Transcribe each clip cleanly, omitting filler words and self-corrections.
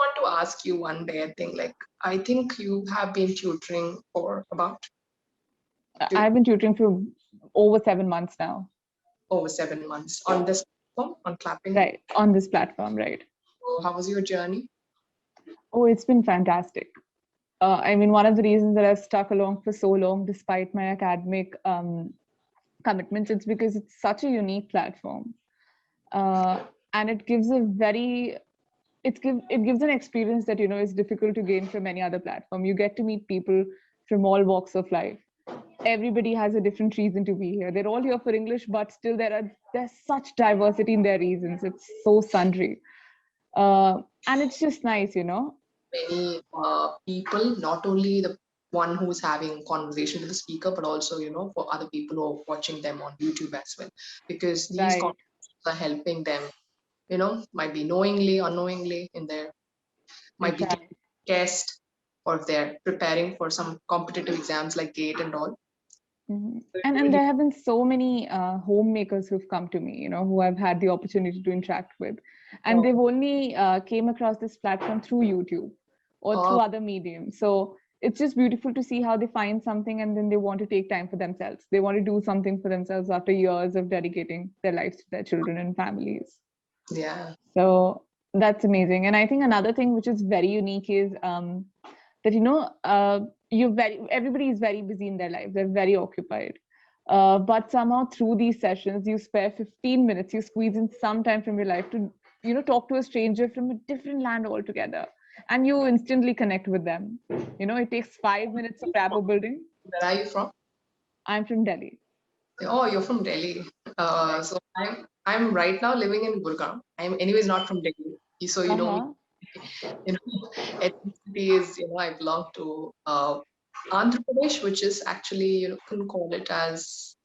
want to ask you one day, I think you have been tutoring for about I've been tutoring for over 7 months now. over 7 months on this platform, on Clapingo. Right, on this platform, right. So how was your journey? Oh, it's been fantastic. I mean, one of the reasons that I've stuck along for so long, despite my academic commitments, it's because it's such a unique platform. And it gives it gives an experience that, is difficult to gain from any other platform. You get to meet people from all walks of life. Everybody has a different reason to be here. They're all here for English, but still there's such diversity in their reasons. It's so sundry. And it's just nice, Many people, not only the one who's having conversation with the speaker, but also, for other people who are watching them on YouTube as well, because these Right. conversations are helping them, might be knowingly, unknowingly in their, might be guest, or if they're preparing for some competitive exams like GATE and all. Mm-hmm. And there have been so many homemakers who've come to me, who I've had the opportunity to interact with. And they've only came across this platform through YouTube or through other mediums. So it's just beautiful to see how they find something and then they want to take time for themselves. They want to do something for themselves after years of dedicating their lives to their children and families. Yeah. So that's amazing. And I think another thing which is very unique is that, everybody is very busy in their lives. They're very occupied. But somehow through these sessions, you spare 15 minutes, you squeeze in some time from your life to, talk to a stranger from a different land altogether. And you instantly connect with them. It takes 5 minutes of rapport building. Where are you from? I'm from Delhi. Oh, you're from Delhi. So I'm right now living in Gurgaon. I'm anyways not from Delhi. So you know, ethnicity is, I belong to Andhra Pradesh, which is actually, you can call it as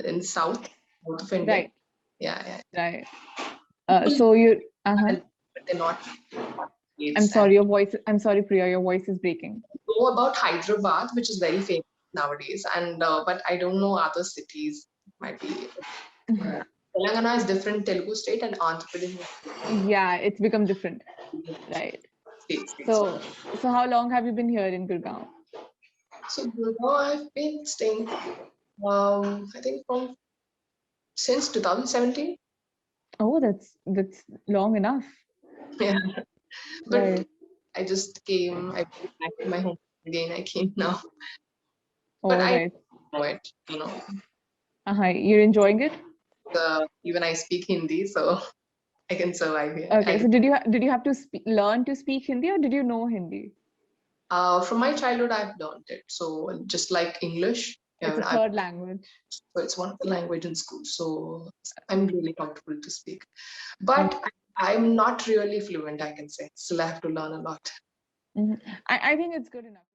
in south of India. Right. Yeah. Right. So you. But they're not. I'm sorry, Priya, your voice is breaking. Know about Hyderabad, which is very famous nowadays, and but I don't know other cities. Might be. Telangana is different Telugu state, and Andhra Pradesh. Yeah, it's become different. Right. States. So how long have you been here in Gurgaon? So Gurgaon, I've been staying, I think since 2017. Oh, that's long enough. Yeah, but Right. I just came. I went back to my home again. I came now, All but right. I know it. You're enjoying it? Even I speak Hindi, so I can survive here. Okay. So did you have to learn to speak Hindi, or did you know Hindi? From my childhood, I've learned it. So just like English, It's a third language. So it's one of the language in school. So I'm really comfortable to speak, but I'm not really fluent, I can say. Still, I have to learn a lot. I think it's good enough.